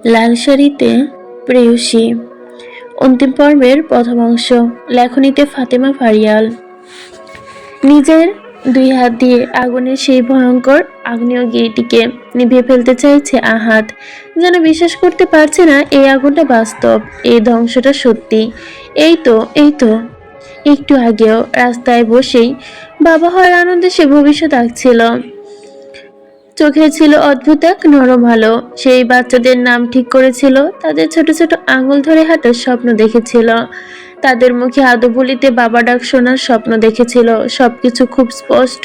লাল শাড়িতে প্রেয়সী অন্তিম পর্বের প্রথম অংশ। লেখনীতে ফাতেমা ফারিয়াল। নিজের দুই হাত দিয়ে আগুনের সেই ভয়ঙ্কর আগ্নেয়গিরিটিকে নিভিয়ে ফেলতে চাইছে আহাদ। যেন বিশ্বাস করতে পারছে না এই আগুনটা বাস্তব, এই ধ্বংসটা সত্যি। এই তো একটু আগেও রাস্তায় বসেই বাবা হওয়ার আনন্দে সে ভবিষ্যৎ আঁকছিল। চোখে ছিল অদ্ভুত এক নরম আলো। সেই বাচ্চাদের নাম ঠিক করেছিল, তাদের ছোট ছোট আঙুল ধরে হাঁটার স্বপ্ন দেখেছিল, তাদের মুখে আদো বলিতে বাবা ডাক শোনার স্বপ্ন দেখেছিল। সবকিছু খুব স্পষ্ট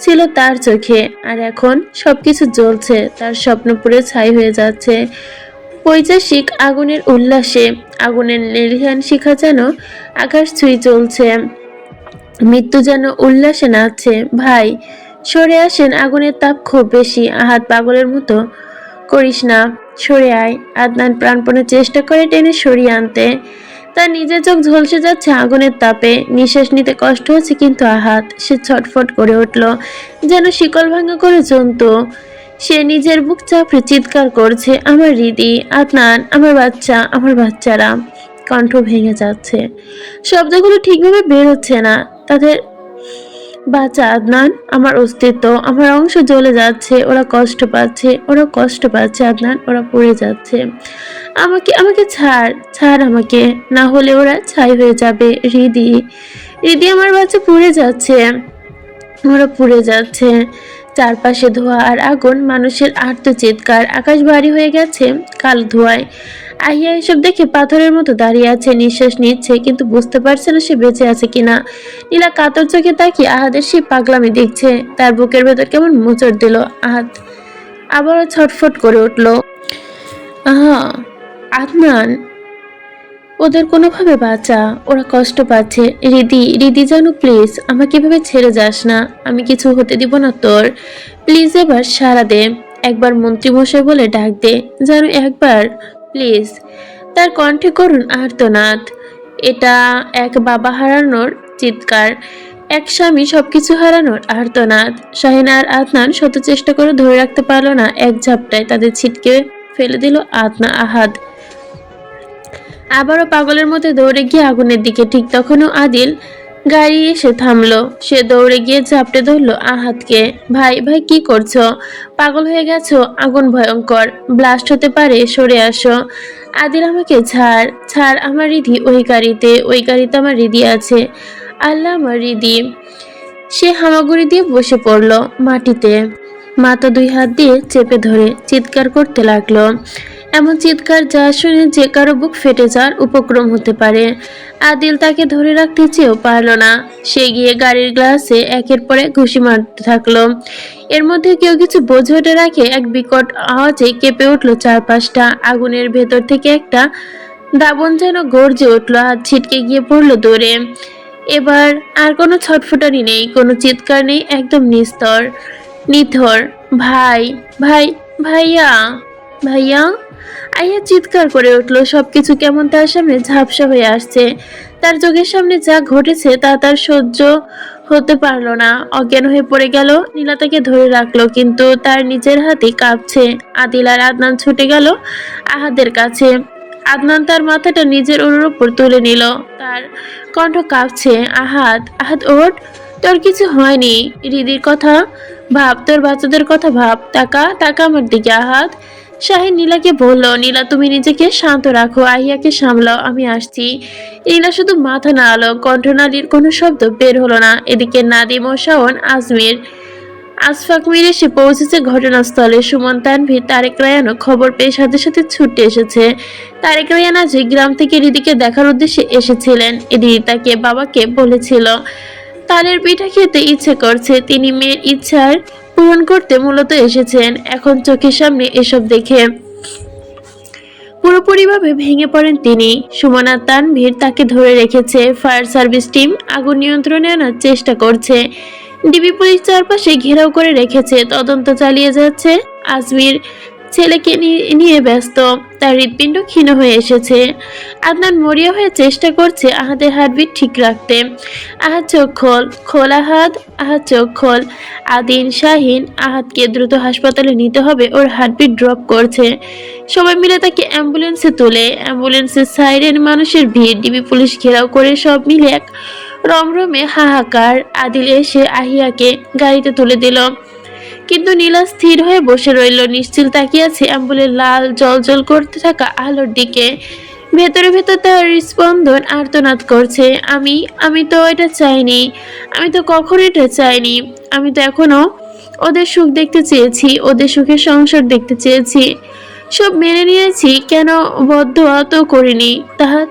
ছিল তার চোখে। আর এখন সবকিছু জ্বলছে, তার স্বপ্ন পুড়ে ছাই হয়ে যাচ্ছে পৈশাচিক আগুনের উল্লাসে। আগুনের লেলিহান শিখা যেন আকাশ ছুঁই চলছে, মৃত্যু যেন উল্লাসে নাচছে। ভাই সরে আসেন, আগুনের তাপ খুব বেশি। আহাত পাগলের মতো করিস না, সরে আয়। আদনান প্রাণপণে চেষ্টা করে টেনে সরিয়ে আনতে। তার নিজের চোখ ঝলসে যাচ্ছে আগুনের তাপে, নিঃশ্বাস নিতে কষ্ট হচ্ছে। কিন্তু আহাত, সে ছটফট করে উঠল, যেন শিকল ভাঙা করে জন্তু। সে নিজের বুক চাপড়ে চিৎকার করছে, আমার হৃদি, আদনান, আমার বাচ্চা, আমার বাচ্চারা। কণ্ঠ ভেঙে যাচ্ছে, শব্দগুলো ঠিকভাবে বের হচ্ছে না তাদের। বাচ্চা আদনান, আমার অস্তিত্ব, আমার অংশ জ্বলে যাচ্ছে। ওরা কষ্ট পাচ্ছে, ওরা কষ্ট পাচ্ছে আদনান, ওরা পড়ে যাচ্ছে। আমাকে আমাকে ছাড়, ছাড় আমাকে, না হলে ওরা ছাই হয়ে যাবে। হৃদি, হৃদি, আমার বাচ্চা পুড়ে যাচ্ছে, ওরা পুড়ে যাচ্ছে। চারপাশে ধোঁয়া আর আগুন, মানুষের আর্ত চিৎকার। আকাশ ভারী হয়ে গেছে কালো ধোঁয়ায়। আহিয়া এসব দেখে পাথরের মতো দাঁড়িয়ে আছে, নিঃশ্বাস নিচ্ছে কিন্তু বুঝতে পারছে না সে বেঁচে আছে কিনা। নীলা কাতর চোখে তাকিয়ে আহাদের সেই পাগলামি দেখছে। তার বুকের ভেতর কেমন মোচড় দিল। আহাদ আবারও ছটফট করে উঠল। আহা, আদনান, ওদের কোনোভাবে বাঁচা, ওরা কষ্ট পাচ্ছে। রিদি, রিদি জানু, প্লিজ আমাকে এভাবে ছেড়ে যাস না, আমি কিছু হতে দিব না তোর। প্লিজ এবার সাড়া দে, একবার মন্ত্রীমশাই বলে ডাক দে, জানু, একবার প্লিজ। তার কণ্ঠে করুণ আর্তনাদ। এটা এক বাবা হারানোর চিৎকার, এক স্বামী সবকিছু হারানোর আর্তনাদ। শাহিনা আর আদনান শত চেষ্টা করে ধরে রাখতে পারলো না, এক ঝাপটায় তাদের ছিটকে ফেলে দিল আহাদ। আবারও পাগলের মতো দৌড়ে গিয়ে আগুনের দিকে। ঠিক তখনও আদিল গাড়ি এসে থামলো। সে দৌড়ে গিয়ে ঝাপটে ধরলো আহাতকে। ভাই, ভাই, কি করছো? পাগল হয়ে গেছো? আগুন ভয়ঙ্কর, ব্লাস্ট হতে পারে, সরে আসো। আদিল, আমাকে ছাড়, ছাড়, আমার রিধি ওই গাড়িতে আমার রিধি আছে। আল্লাহ, আমার রিধি। সে হামাগুড়ি দিয়ে বসে পড়লো মাটিতে, মাথা দুই হাত দিয়ে চেপে ধরে চিৎকার করতে লাগলো। এমন চিৎকার যা শুনে যে কারো বুক ফেটে যাওয়ার উপক্রম হতে পারে। আদিল তাকে ধরে রাখতে চেয়েও পারল না। সে গিয়ে গাড়ির গ্লাসে একের পর এক ঘুষি মারতে থাকলো। এর মধ্যে কেউ কিছু বোঝে ওঠে রাখে এক বিকট আওয়াজে কেঁপে উঠলো চারপাশটা। আগুনের ভেতর থেকে একটা দাবন যেন গর্জে উঠলো, হাত ছিটকে গিয়ে পড়লো দূরে। এবার আর কোনো ছটফটানি নেই, কোনো চিৎকার নেই, একদম নিস্তর, নিথর। ভাই, ভাই, ভাইয়া, ভাইয়া। আইয়া চিৎকার করে উঠলো। সবকিছু কেমন তার সামনে ঝাপসা হয়ে আসছে। তার চোখের সামনে যা ঘটেছে তা তার সহ্য হতে পারলো না। অজ্ঞান হয়ে পড়ে গেল। নীলা তাকে ধরে রাখলো, কিন্তু তার নিজের হাতে কাঁপছে। আদিল আর আদনান ছুটে গেল আহাদের কাছে। আদনান তার মাথাটা নিজের ওর উপর তুলে নিল, তার কণ্ঠ কাঁপছে। আহাদ, আহাদ, ওঠ, তোর কিছু হয়নি। হৃদির কথা ভাব, তোর বাচ্চাদের কথা ভাব। টাকা টাকা আমার দিকে। আহাদ। শাহিন নীলাকে বলল, নীলা, তুমি নিজেকে শান্ত রাখো, আহিয়াকে সামলাও, আমি আসছি। নীলা শুধু মাথা নাড়ালো, কণ্ঠনালীর কোনো শব্দ বের হলো না। এদিকে নাদিম ও শাওন, আজমির, আশফাক মির এসে পৌঁছেছে ঘটনাস্থলে। সুমন, তানভীর, তারেক রায়ানও খবর পেয়ে সাথে সাথে ছুটে এসেছে। তারেক রায়ান আজ গ্রাম থেকে রিদিকে দেখার উদ্দেশ্যে এসেছিলেন। রিদি তাকে বাবাকে বলেছিল তালের পিঠা খেতে ইচ্ছে করছে। তিনি মেয়ের ইচ্ছার পূরণ করতে মূলত এসেছেন। এখন চোখের সামনে এসব দেখে পুরোপুরিভাবে ভেঙে পড়েন তিনি। সুমন আর তানভীর তাকে ধরে রেখেছে। ফায়ার সার্ভিস টিম আগুন নিয়ন্ত্রণে আনার চেষ্টা করছে। ডিবি পুলিশ চারপাশে ঘেরাও করে রেখেছে, তদন্ত চালিয়ে যাচ্ছে। আজমির ছেলেকে নিয়ে ব্যস্ত। তার হৃৎপিণ্ড ক্ষীণ হয়ে এসেছে। আদনান মরিয়া হয়ে চেষ্টা করছে আহাদের হার্টবিট ঠিক রাখতে। আহাদ চোখ খোল, খোল আহাদ, আহাদ চোখ খোল। আদিন, শাহিন, আহাদকে দ্রুত হাসপাতালে নিতে হবে, ওর হার্টবিট ড্রপ করছে। সবাই মিলে তাকে অ্যাম্বুলেন্সে তোলে। অ্যাম্বুলেন্সের সাইরেন, মানুষের ভিড়, ডিবি পুলিশ ঘেরাও করে, সব মিলে এক রমরমে হাহাকার। আদিল এসে আহিয়াকে গাড়িতে তুলে দিল, কিন্তু নীলা স্থির হয়ে বসে রইল, নিশ্চিল তাকিয়ে আছে অ্যাম্বুলের লাল জল করতে থাকা আলোর দিকে। ভেতরে ভেতর তার স্পন্দন আর্তনাদ করছে। আমি আমি তো এটা চাইনি, আমি তো কখনো এটা চাইনি। আমি তো এখনো ওদের সুখ দেখতে চেয়েছি, ওদের সুখের সংসার দেখতে চেয়েছি। সব মেনে নিয়েছি, কেন বদদোয়া তো করিনি।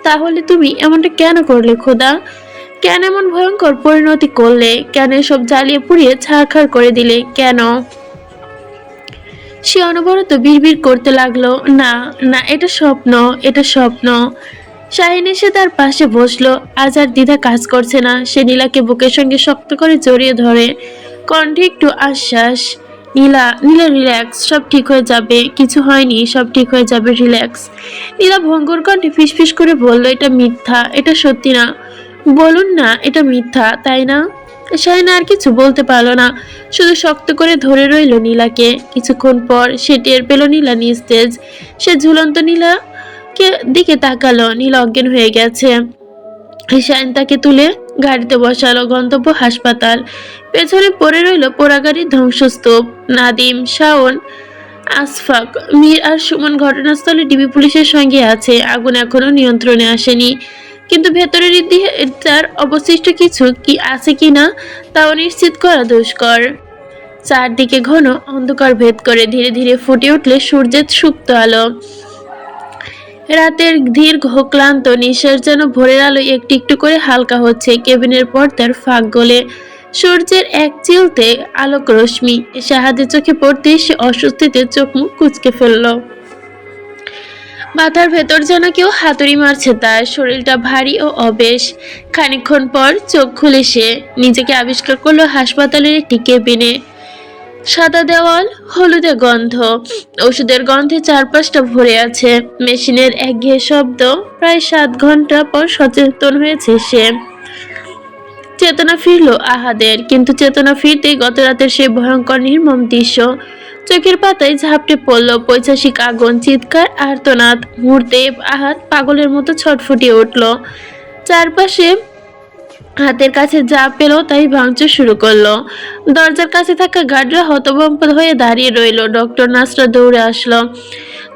তাহলে তুমি এমনটা কেন করলে খোদা? কেন এমন ভয়ঙ্কর পরিণতি করলে? কেন সব জ্বালিয়ে পুড়িয়ে ছারখার করে দিলে? কেন? সে অনবরত বিড়বিড় করতে লাগলো, না না, এটা স্বপ্ন, এটা স্বপ্ন। শাহিন এসে তার পাশে বসলো। আজ আর দ্বিধা কাজ করছে না। সে নীলাকে বুকের সঙ্গে শক্ত করে জড়িয়ে ধরে, কণ্ঠে একটু আশ্বাস। নীলা, নীলা রিল্যাক্স, সব ঠিক হয়ে যাবে, কিছু হয়নি, সব ঠিক হয়ে যাবে, রিল্যাক্স। নীলা ভঙ্গুর কণ্ঠে ফিসফিস করে বলল, এটা মিথ্যা, এটা সত্যি না। বলুন না এটা মিথ্যা, তাই না? শাহিন আর কিছু বলতে পারলো না, শুধু শক্ত করে ধরে রইল নীলাকে। কিছুক্ষণ পর সে টের পেল নীলা নিস্তেজ। সে ঝুলন্ত নীলাকে দিকে তাকালো। নীলা অজ্ঞান হয়ে গেছে। শাহিন তাকে তুলে গাড়িতে বসালো। গন্তব্য হাসপাতাল। পেছনে পড়ে রইল পোড়াগাড়ির ধ্বংসস্তূপ। নাদিম, শাওন, আসফাক, মীর আর সুমন ঘটনাস্থলে ডিবি পুলিশের সঙ্গে আছে। আগুন এখনো নিয়ন্ত্রণে আসেনি, কিন্তু ভেতরের তার অবশিষ্ট কিছু কি আছে কিনা তাও নিশ্চিত করা দুষ্কর। চারদিকে ঘন অন্ধকার ভেদ করে ধীরে ধীরে ফুটে উঠলে সূর্যের সুপ্ত আলো। রাতের দীর্ঘ ক্লান্ত নিঃশ্বাস যেন ভোরের আলো একটু একটু করে হালকা হচ্ছে। কেবিনের পর্দার ফাঁক গলে সূর্যের এক চিলতে আলোক রশ্মি শাহাদের চোখে পড়তে সে অস্বস্তিতে চোখ মুখ কুঁচকে ফেলল। মাথার ভেতর যেন কেউ হাতুড়ি মারছে। তার শরীরটা ভারী ও অবেশ। খানিকক্ষণ পর চোখ খুলে সে নিজেকে আবিষ্কার করলো হাসপাতালের একটি কেবিনে। সাদা দেওয়াল, হলুদে গন্ধ, ওষুধের গন্ধে চারপাশটা ভরে আছে। মেশিনের একঘেয়ে শব্দ। প্রায় 7 ঘন্টা পর সচেতন হয়েছে সে। চেতনা ফিরল আহাদের, কিন্তু চেতনা ফিরতেই গত রাতের সেই ভয়ঙ্কর নির্মম দৃশ্য চোখের পাতায় ঝাপটে পড়ল। পৈশাচিক আগুন, চিৎকার, আর্তনাদ। মুহূর্তে আহাদ পাগলের মতো ছটফটিয়ে উঠল। চারপাশে হাতের কাছে যা পেল তাই ভাঙচুর শুরু করলো। দরজার কাছে থাকা গার্ডরা হতভম্ব হয়ে দাঁড়িয়ে রইল। ডক্টর, নার্সরা দৌড়ে আসলো।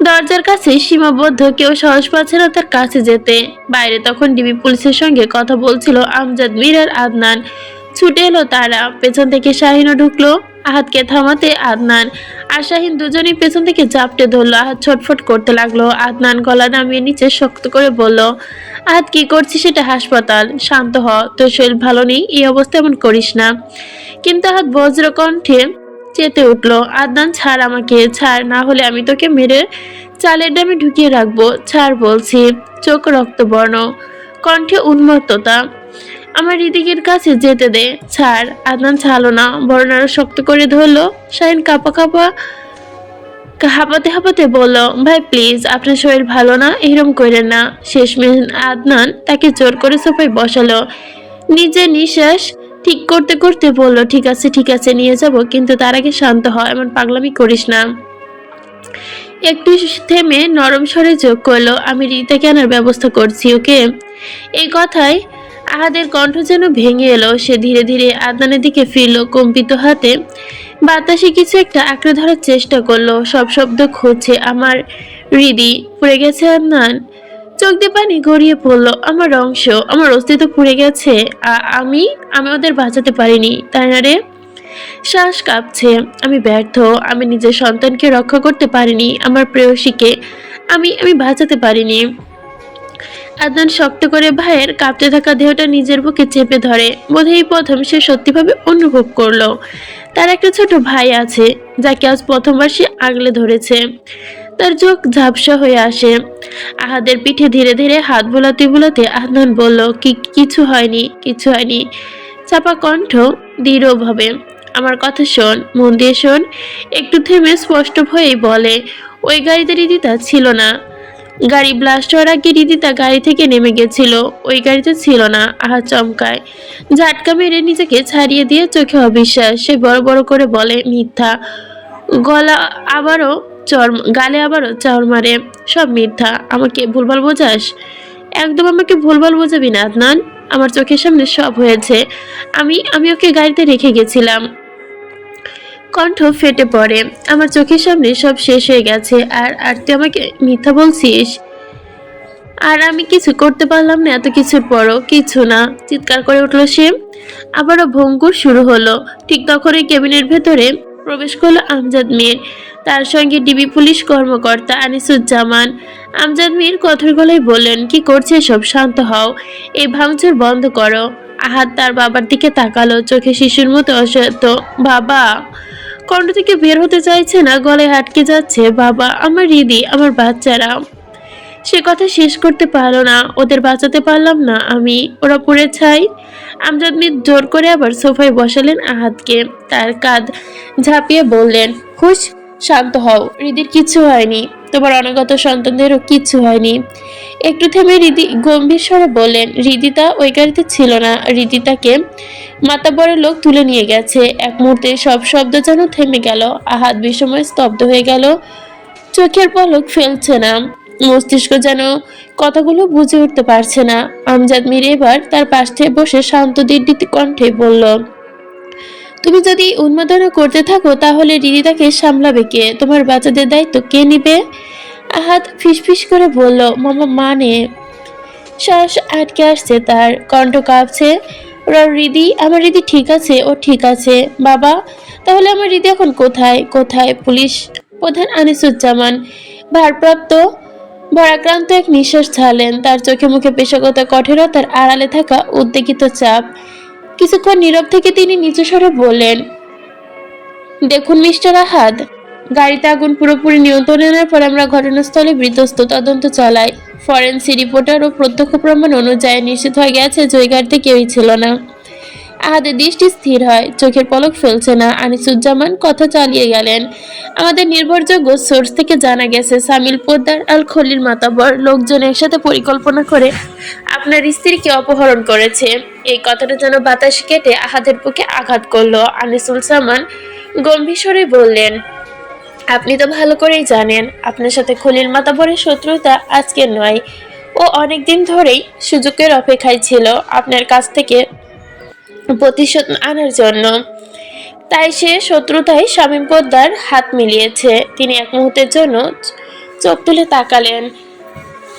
দরজার কাছে সীমাবদ্ধ, কেউ সাহস পাচ্ছে না তার কাছে যেতে। বাইরে তখন ডিবি পুলিশের সঙ্গে কথা বলছিল আমজাদ, মীর আর আদনান। ছুটে এলো তারা। পেছন থেকে শাহিনও ঢুকলো। আহাদকে থামাতে আদনান আর শাহিন দুজনেই পেছন থেকে চাপটে ধরলো। আহাদ ছটফট করতে লাগলো। আদনান গলা নামিয়ে নিচে শক্ত করে বলল, আহাদ কি করছিস? সেটা হাসপাতাল, শান্ত হ, তোর শরীর ভালো নেই, এই অবস্থা এমন করিস না। কিন্তু আহাদ বজ্র কণ্ঠে চেতে উঠলো, আদনান ছাড় আমাকে, ছাড়, না হলে আমি তোকে মেরে চালের ডামে ঢুকিয়ে রাখবো, ছাড় বলছি। চোখ রক্তবর্ণ, কণ্ঠে উন্মত্ততা। আমার হৃদিকের কাছে যেতে দে, ছাড়। আদনান ছাড়লো না, বরং আরো শক্ত করে ধরলো। শাহিন হাঁপাতে হাঁপাতে বলল, ভাই প্লিজ, আপনার শরীর ভালো না, এরম করেন না। শেষমেশ আদনান তাকে জোর করে সোফায় বসালো। নিজের নিঃশ্বাস ঠিক করতে করতে বলল, ঠিক আছে ঠিক আছে, নিয়ে যাব, কিন্তু তার আগে শান্ত হ, এমন পাগলামি করিস না। একটু থেমে নরম স্বরে যোগ করলো, আমি রিতাকে আনার ব্যবস্থা করছি, ওকে? এই কথায় আহাদের কণ্ঠ যেন ভেঙে এলো। সে ধীরে ধীরে আদনানের দিকে ফিরল, কম্পিত হাতে বাতাসে কিছু একটা আঁকড়ে ধরার চেষ্টা করলো। সব শব্দ খুঁজছে। আমার হৃদি পুড়ে গেছে আদনান। চোখ দিয়ে পানি গড়িয়ে পড়লো। আমার অংশ, আমার অস্তিত্ব পুড়ে গেছে। আমি আমি ওদের বাঁচাতে পারিনি, তাই না রে? শ্বাস কাঁপছে। আমি ব্যর্থ। আমি নিজের সন্তানকে রক্ষা করতে পারিনি, আমার প্রেয়সীকে আমি আমি বাঁচাতে পারিনি। আদনান শক্ত করে ভাইয়ের কাঁপতে থাকা দেহটা নিজের বুকে চেপে ধরে। বোধহয় এই প্রথম সে সত্যিভাবে অনুভব করলো তার একটা ছোট ভাই আছে, যাকে আজ প্রথমবার সে আগলে ধরেছে। তার চোখ ঝাপসা হয়ে আসে। আহাদের পিঠে ধীরে ধীরে হাত বোলাতে বোলাতে আদনান বলল, কিছু হয়নি, কিছু হয়নি। চাপা কণ্ঠ, দৃঢ়ভাবে, আমার কথা শোন, মন দিয়ে শোন। একটু থেমে স্পষ্ট হয়েই বলে, ওই গাড়িতে রিদিতা ছিল না। গাড়ি ব্লাস্ট হওয়ার আগে রিদিতা গাড়ি থেকে নেমে গেছিল, ওই গাড়িতে ছিল না। আহা চমকায়, ঝাটকা মেরে নিজেকে ছাড়িয়ে দিয়ে চোখে অবিশ্বাস। সে বড় বড় করে বলে মিথ্যা। গলা আবারও গালে আবারও চড় মারে। সব মিথ্যা, আমাকে ভুলভাল বোঝাস? একদম আমাকে ভুলভাল বোঝাবি না আদনান। আমার চোখের সামনে সব হয়েছে। আমি আমি ওকে গাড়িতে রেখে গেছিলাম। কণ্ঠ ফেটে পড়ে। আমার চোখের সামনে সব শেষ হয়ে গেছে, আর আর তুই আমাকে মিথ্যা বলছিস? আর আমি কিছু করতে পারলাম না এত কিছুর পরও? কিছু না, চিৎকার করে উঠলো সে। আবারও ভঙ্গুর শুরু হলো। ঠিক তখনই কেবিনের ভেতরে প্রবেশ করলো আমজাদ মীর, তার সঙ্গে ডিবি পুলিশ কর্মকর্তা আনিসুজ্জামান। আমজাদ মীর কঠোর গলায় বললেন, কি করছে সব? শান্ত হও, এই ভাঙচুর বন্ধ করো। আহাদ তার বাবার দিকে তাকালো, চোখে শিশুর মতো অসহায়ত্ব। বাবা! কণ্ঠ থেকে বের হতে চাইছে না, গলায় আটকে যাচ্ছে। বাবা, আমার রিদি, আমার বাচ্চারা। সে কথা শেষ করতে পারলো না। ওদের বাঁচাতে পারলাম না আমি, ওরা পুড়ে ছাই। আমজাদ মীর জোর করে আবার সোফায় বসালেন আহাদকে, তার কাঁধ ঝাঁপিয়ে বললেন, হুশ, শান্ত হও। রিদির কিচ্ছু হয়নি, তোমার অনাগত সন্তানদেরও কিচ্ছু হয়নি। একটু থেমে রিদি গম্ভীর স্বরে বললেন, রিদিতা ওই গাড়িতে ছিল না। রিদিতাকে মাতাবরের লোক তুলে নিয়ে গেছে। এক মুহূর্তে সব শব্দ যেন থেমে গেল। আহাদ বিষময় স্তব্ধ হয়ে গেল, চোখের পলক ফেলছে না, মস্তিষ্ক যেন কথাগুলো বুঝে উঠতে পারছে না। আমজাদ মীর এবার তার পাশে বসে শান্ত দীর্ঘ কণ্ঠে বলল, তুমি যদি উন্মাদনা করতে থাকো তাহলে রিদিতাকে সামলাবে কে? তোমার বাচ্চাদের দায়িত্ব কে নিবে? আহাদ ফিসফিস করে বলল, মামা মানে। শ্বাস আটকে আসছে তার, কণ্ঠ কাঁপছে। রিদি, আমার রিদি ঠিক আছে, ও ঠিক আছে। বাবা, তাহলে আমার রিদি এখন কোথায়? কোথায়? পুলিশ প্রধান আনিসুজ্জামান ভারপ্রাপ্ত ভারাক্রান্ত এক নিঃশ্বাস ছাড়লেন। তার চোখে মুখে পেশাগত কঠোরতার আড়ালে থাকা উদ্বেগিত চাপ। কিছুক্ষণ নীরব থেকে তিনি নিচু স্বরে বললেন, দেখুন মিস্টার আহাদ, গাড়িতে আগুন পুরোপুরি নিয়ন্ত্রণে আনার পর আমরা ঘটনাস্থলে বিধ্বস্ত তদন্ত চালাই। ফরেন্সিক রিপোর্টার ও প্রত্যক্ষ প্রমাণ অনুযায়ী নিশ্চিত হয়ে গেছে যে ওই গাড়িতে কেউই ছিল না। আহাদের দৃষ্টি স্থির হয়, চোখের পলক ফেলছে না। আনিসুজ্জামান কথা চালিয়ে গেলেন, আমাদের নির্ভরযোগ্য সোর্স থেকে জানা গেছে সামিল পোদ্দার আল খলিল মাতাবর লোকজন একসাথে পরিকল্পনা করে আপনার স্ত্রীকে অপহরণ করেছে। এই কথাটা যেন বাতাস কেটে আহাদের বুকে আঘাত করলো। আনিসুজ্জামান গম্ভীর স্বরে বললেন, আপনি তো ভালো করেই জানেন আপনার সাথে খলিল মাতাবরের শত্রুতা আজকের নয়। ও অনেকদিন ধরেই সুযোগের অপেক্ষায় ছিল আপনার কাছ থেকে প্রতিশোধ আনার জন্য। তাই সে শত্রুতায় শামীম পোদ্দার হাত মিলিয়েছে। তিনি এক মুহূর্তের জন্য চোখ তুলে তাকালেন।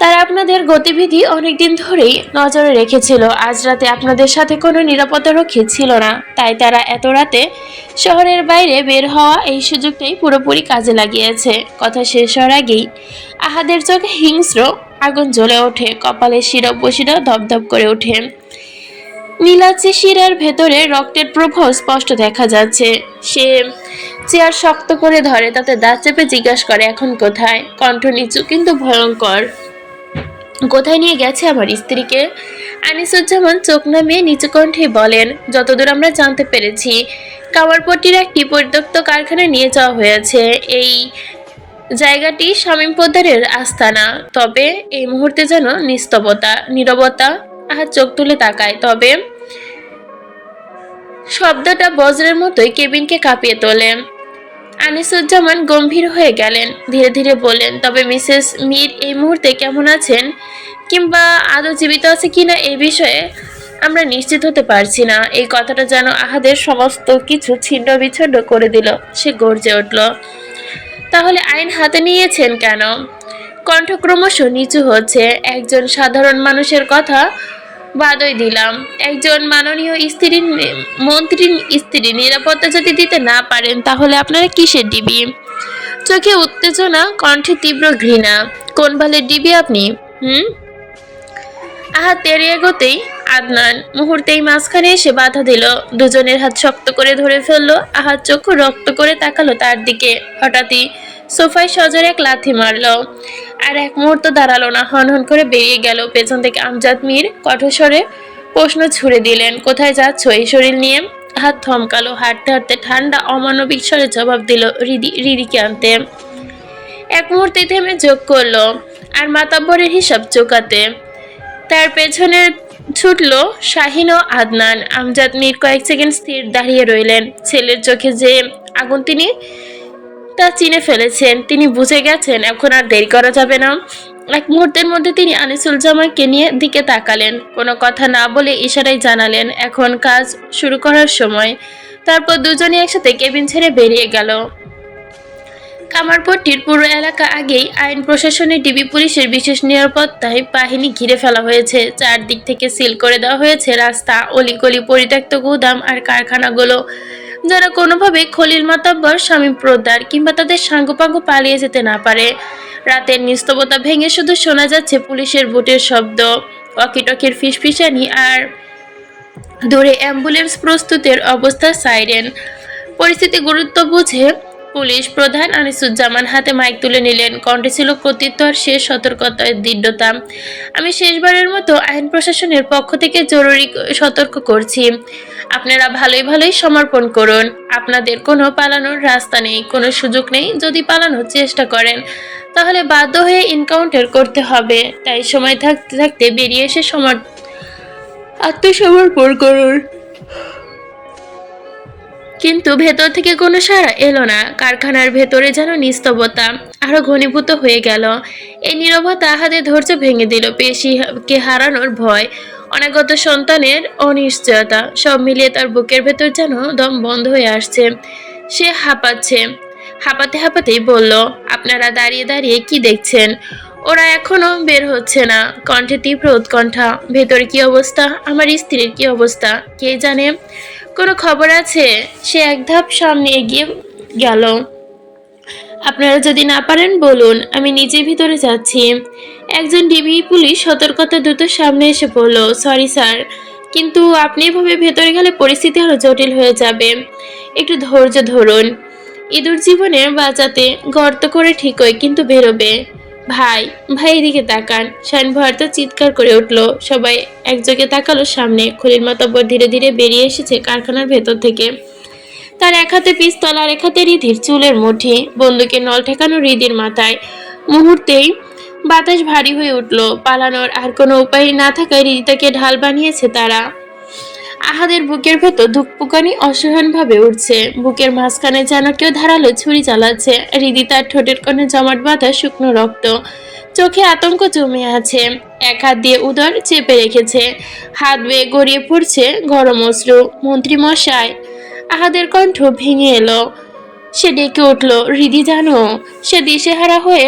তারা আপনাদের গতিবিধি অনেকদিন ধরেই নজরে রেখেছিল। আজ রাতে আপনাদের সাথে কোনো নিরাপত্তারক্ষী ছিল না, তাই তারা এত রাতে শহরের বাইরে বের হওয়া এই সুযোগটাই পুরোপুরি কাজে লাগিয়েছে। কথা শেষ হওয়ার আগেই আহাদের চোখে হিংস্র আগুন জ্বলে ওঠে, কপালে শিরা উপশিরা ধপধপ করে ওঠে। নীলাচে শিরার ভেতরে রক্তের প্রবাহ স্পষ্ট দেখা যাচ্ছে। সে চেয়ার শক্ত করে ধরে, তাতে দাঁত চেপে জিজ্ঞাসা করে, এখন কোথায়? কণ্ঠ নিচু কিন্তু ভয়ঙ্কর। কোথায় নিয়ে গেছে আমার স্ত্রীকে? আনিসুজ্জামান চোখ নামিয়ে নিচু কণ্ঠে বলেন, যতদূর আমরা জানতে পেরেছি কামারপট্টির একটি পরিত্যক্ত কারখানায় নিয়ে যাওয়া হয়েছে। এই জায়গাটি শামীম পোদ্দারের আস্তানা। তবে এই মুহূর্তে যেন নীরবতা। আহার চোখ তুলে তাকায়, তবে শব্দটা বজ্রের মতোই কেবিনকে কাঁপিয়ে তোলে। আনিসুজ্জামান গম্ভীর হয়ে গেলেন, ধীরে ধীরে বললেন, তবে মিসেস মীর এই মুহূর্তে কেমন আছেন কিংবা আদৌ জীবিত আছে কিনা এই বিষয়ে আমরা নিশ্চিত হতে পারছি না। এই কথাটা যেন আহাদের সমস্ত কিছু ছিন্ন বিচ্ছিন্ন করে দিল। সে গর্জে উঠল, তাহলে আইন হাতে নিয়েছেন কেন? কণ্ঠ ক্রমশ নিচু হচ্ছে, একজন সাধারণ মানুষের কথা বাদই দিলাম, একজন মাননীয় মন্ত্রীর স্ত্রী নিরাপত্তা যদি দিতে না পারেন তাহলে আপনারা কিসের ডিবি? চোখে উত্তেজনা, কণ্ঠে তীব্র ঘৃণা। কোন বালের ডিবি আপনি? আহাত তেরে এগোতেই আদনান মুহূর্তেই মাঝখানে এসে বাধা দিল। দুজনের হাত শক্ত করে ধরে ফেললো। আহাত চক্ষু রক্ত করে তাকালো তার দিকে। হঠাৎই সোফায় সজোরে এক লাথি মারলো, আর এক মুহূর্ত দাঁড়ালো না, হনহন করে বেরিয়ে গেল। পেছন থেকে আমজাদ মীর কঠোর স্বরে প্রশ্ন ছুড়ে দিলেন, কোথায় যাচ্ছ এই শরীর নিয়ে? হাত থমকালো, হাঁটতে হাঁটতে ঠান্ডা অমানবিক স্বরে জবাব দিল, রিদিকে আনতে। এক মুহূর্তে থেমে যোগ করলো, আর মাতাব্বরের হিসাব চোকাতে তার পেছনে ছুটল শাহিন ও আদনান। আমজাদ মীর কয়েক সেকেন্ড স্থির দাঁড়িয়ে রইলেন। ছেলের চোখে যে আগুন তিনি তা চিনে ফেলেছেন। তিনি বুঝে গেছেন এখন আর দেরি করা যাবে না। এক মুহূর্তের মধ্যে তিনি আনিসুল জামানকে নিয়ে দিকে তাকালেন। কোনো কথা না বলে ইশারায় জানালেন এখন কাজ শুরু করার সময়। তারপর দুজনে একসাথে কেবিন ছেড়ে বেরিয়ে গেল। কামারপট্টির পুরো এলাকা আগেই আইন প্রশাসনের ডিবি পুলিশের বিশেষ নিরাপত্তায় বাহিনী ঘিরে ফেলা হয়েছে। চারদিক থেকে সিল করে দেওয়া হয়েছে রাস্তা, অলিগলি, পরিত্যক্ত গুদাম আর কারখানাগুলো। যারা কোনোভাবে খলিল মাতাব্বর, শামীম প্রদ্দার কিংবা তাদের সাঙ্গপাঙ্গ পালিয়ে যেতে না পারে। রাতের নিস্তবতা ভেঙে শুধু শোনা যাচ্ছে পুলিশের বুটের শব্দ, ওয়াকিটকির ফিসফিসানি আর দূরে অ্যাম্বুলেন্স প্রস্তুতের অবস্থা সাইরেন। পরিস্থিতি গুরুত্ব বুঝে পুলিশ প্রধান আনিসুজ্জামান হাতে মাইক তুলে নিলেন। কণ্ঠে ছিল কর্তৃত্ব আর শেষ সতর্কতার দৃঢ়তা। আমি শেষবারের মতো আইন প্রশাসনের পক্ষ থেকে জরুরি সতর্ক করছি, আপনারা ভালোই ভালোই সমর্পণ করুন। আপনাদের কোনো পালানোর রাস্তা নেই, কোনো সুযোগ নেই। যদি পালানোর চেষ্টা করেন তাহলে বাধ্য হয়ে এনকাউন্টার করতে হবে। তাই সময় থাকতে থাকতে বেরিয়ে এসে আত্মসমর্পণ করুন। কিন্তু ভেতর থেকে কোনো সাড়া এলো না। কারখানার ভেতরে যেন নিস্তবতা আরো ঘনীভূত হয়ে গেল। এই নীরবতা আহাদের ধৈর্য ভেঙে দিল। পেশিকে হারানোর ভয়, অনাগত সন্তানের অনিশ্চয়তা, সব মিলিয়ে তার বুকের ভেতর যেন দম বন্ধ হয়ে আসছে। সে হাঁপাচ্ছে। হাঁপাতে হাঁপাতেই বলল, আপনারা দাঁড়িয়ে দাঁড়িয়ে কি দেখছেন? ওরা এখনো বের হচ্ছে না। কণ্ঠে তীব্র উৎকণ্ঠা। ভেতরে কি অবস্থা? আমার স্ত্রীর কি অবস্থা? কে জানে? কোনো খবর আছে? সে এক ধাপ সামনে এগিয়ে গেল। আপনারা যদি না পারেন বলুন, আমি নিজে ভিতরে যাচ্ছি। একজন ডিবি পুলিশ সতর্কতা দ্রুত সামনে এসে বলল, সরি স্যার, কিন্তু আপনি এভাবে ভেতরে গেলে পরিস্থিতি আরো জটিল হয়ে যাবে। একটু ধৈর্য ধরুন। ইঁদুর জীবনে বাঁচাতে গর্ত করে ঠিকই, কিন্তু বেরোবে। ভাই, ভাই এদিকে তাকান। শাইন ভয়ার্ত চিৎকার করে উঠল। সবাই একযোগে তাকালো সামনে। খলিল মাতাব্বর ধীরে ধীরে বেরিয়ে এসেছে কারখানার ভেতর থেকে। তার এক হাতে পিস্তল আর এক হাতে রিধির চুলের মুঠি, বন্দুকের নল ঠেকানো রিধির মাথায়। মুহূর্তেই বাতাস ভারী হয়ে উঠল। পালানোর আর কোনো উপায় না থাকায় রিদিতাকে ঢাল বানিয়েছে তারা। আহাদের বুকের ভেতর ধুকপুকানি অসহনভাবে উঠছে। বুকের মাঝখানে যেন কেউ ধারালো ছুরি চালাচ্ছে। রিদিতার ঠোঁটের কোণে জমাট বাঁধা শুকনো রক্ত, চোখে আতঙ্ক জমে আছে। এক হাত দিয়ে উদর চেপে রেখেছে, হাত বেয়ে গড়িয়ে পড়ছে গরম অশ্রু। মন্ত্রী মশাই! আহাদের কণ্ঠ ভেঙে এলো। সে ডেকে উঠল, রিদি জানো? সে দিশেহারা হয়ে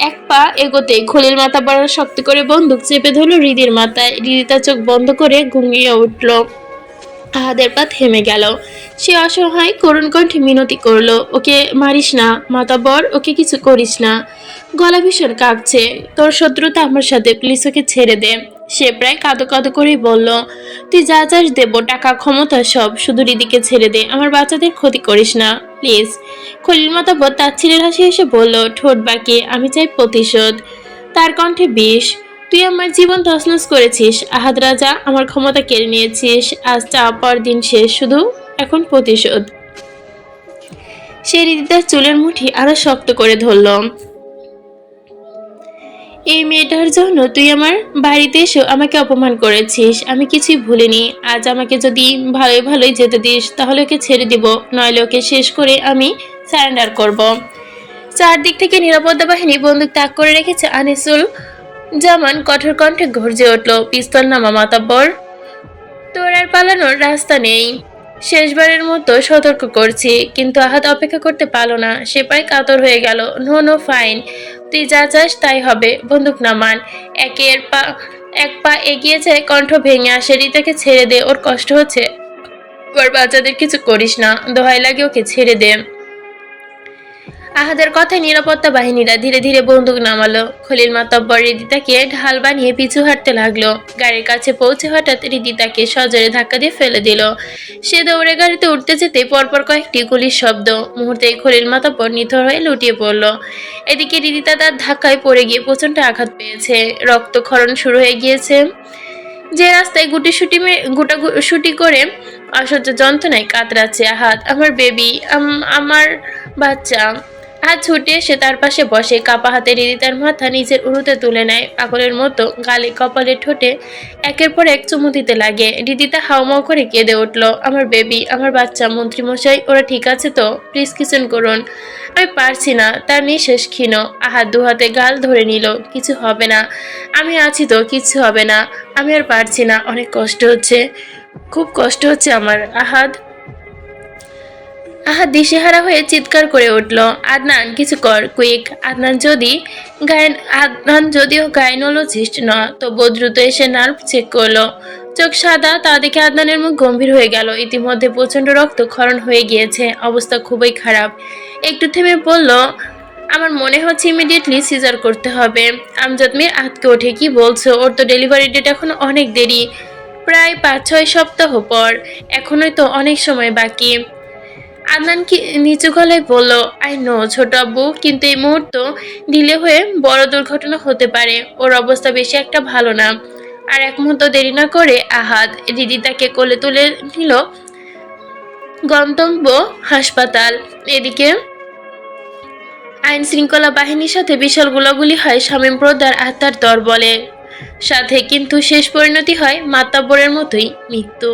এক পা এগোতেই খলিল মাথা বড় শক্ত করে বন্দুক চেপে ধরল রিদির মাথায়। রিদি তার চোখ বন্ধ করে ঘুমিয়ে উঠল। আহাদের পা থেমে গেল। সে অসহায় করুণ কণ্ঠে মিনতি করলো, ওকে মারিস না মাতাব্বর, ওকে কিছু করিস না। গলা ভীষণ কাঁপছে। তোর শত্রুতা আমার সাথে, প্লিজ ওকে ছেড়ে দে। সে প্রায় কাঁদো কাঁদো করেই বলল, তুই যা চাস দেবো, টাকা, ক্ষমতা সব, শুধু রিদিকে ছেড়ে দে। আমার বাচ্চাদের ক্ষতি করিস না, প্লিজ। খলিল মাতাব্বর তার ছিঁড়ে হাসি এসে বলল, ঠোঁট বাঁকিয়ে, আমি চাই প্রতিশোধ। তার কণ্ঠে বিষ। তুই আমার জীবন তছনছ করেছিস আহাদ রাজা, আমার ক্ষমতা কেড়ে নিয়েছিস। আজ চাওয়া পাওয়ার দিন শেষ, শুধু এখন প্রতিশোধ। সে রিদিতার চুলের মুঠি আরো শক্ত করে ধরল। এই মেয়েটার জন্য তুই আমার বাড়িতে এসে আমাকে অপমান করেছিস। আমি কিছুই ভুলিনি। আজ আমাকে যদি ভালোই ভালোই যেতে দিস তাহলে ওকে ছেড়ে দিব, নইলে ওকে শেষ করে আমি সারেন্ডার করব। চারদিক থেকে নিরাপত্তা বাহিনী বন্দুক তাক করে রেখেছে। আনিসুল জামান কঠোর কণ্ঠে গর্জে উঠল, পিস্তল নামা মাতাব্বর, তোর আর পালানোর রাস্তা নেই। শেষবারের মতো সতর্ক করছি। কিন্তু আহাদ অপেক্ষা করতে পারল না। সে প্রায় কাতর হয়ে গেল। নো নো, ফাইন, তুই যা চাস তাই হবে। বন্দুক নামান। এক পা এগিয়ে যায়, কণ্ঠ ভেঙে আসে, রিতাকে ছেড়ে দে, ওর কষ্ট হচ্ছে। ওর বাচ্চাদের কিছু করিস না, দোহাই লাগে, ওকে ছেড়ে দে। আহাদের কথায় নিরাপত্তা বাহিনীরা ধীরে ধীরে বন্দুক নামালো। খলিল মাতাব্বর রিদিতাকে ঢাল বানিয়ে পিছু হাঁটতে লাগলো। গাড়ির কাছে পৌঁছে হঠাৎ রিদিতাকে সজোরে ধাক্কা দিয়ে ফেলে দিল। সে দৌড়ে গাড়িতে উঠতে যেতে পরপর কয়েকটি গুলির শব্দ। মুহূর্তেই খলিল মাতাব্বর নিথর হয়ে লুটিয়ে পড়ল। এদিকে রিদিতা তার ধাক্কায় পড়ে গিয়ে প্রচণ্ড আঘাত পেয়েছে। রক্তক্ষরণ শুরু হয়ে গিয়েছে। যে রাস্তায় গুটাগুটি করে অসহ্য যন্ত্রণায় কাতরাচ্ছে আহাদ। আমার বেবি, আমার বাচ্চা। হাত ছুটে সে তার পাশে বসে, কাপা হাতে হৃদিতার মাথা নিজের উরুতে তুলে নেয়, পাগলের মতো গালে কপালে ঠোঁটে একের পর এক চুমু দিতে লাগে। হৃদিতা হাউমাউ করে কেঁদে উঠল, আমার বেবি, আমার বাচ্চা, মন্ত্রীমশাই ওরা ঠিক আছে তো? প্লিজ কিসেন করুন, আমি পারছি না। তার নিঃশ্বাস ক্ষীণ। আহাত দুহাতে গাল ধরে নিল, কিছু হবে না, আমি আছি তো, কিছু হবে না, আমি আর পারছি না, অনেক কষ্ট হচ্ছে, খুব কষ্ট হচ্ছে আমার। আহাত আহাত দিশেহারা হয়ে চিৎকার করে উঠল, আদনান কিছু কর, কুইক। আদনান যদিও গাইনোলজিস্ট নয়, তবু দ্রুত এসে নার্ভ চেক করলো। চোখ সাদা, তা দেখে আদনানের মুখ গম্ভীর হয়ে গেল। ইতিমধ্যে প্রচন্ড রক্তক্ষরণ হয়ে গিয়েছে, অবস্থা খুবই খারাপ। একটু থেমে বলল, আমার মনে হচ্ছে ইমিডিয়েটলি সিজার করতে হবে। আমজাদ মির আতকে ওঠে, কি বলছো? ওর তো ডেলিভারি ডেট এখন অনেক দেরি, প্রায় 5-6 সপ্তাহ পর, এখনোই তো অনেক সময় বাকি। আদনান কি নিচু গলায় বলল, আই নো ছোট আব্বু, কিন্তু এই মুহূর্ত ডিলে হয়ে বড় দুর্ঘটনা হতে পারে। ওর অবস্থা বেশি একটা ভালো না। আর এক মুহূর্ত দেরি না করে আহাদ হৃদিতাকে কোলে তুলে নিল গন্তব্য হাসপাতাল। এদিকে আইন শৃঙ্খলা বাহিনীর সাথে বিশাল গোলাগুলি হয় শামীম প্রদার আত্মার দরবলে সাথে, কিন্তু শেষ পরিণতি হয় মাতাব্বরের মতোই, মৃত্যু।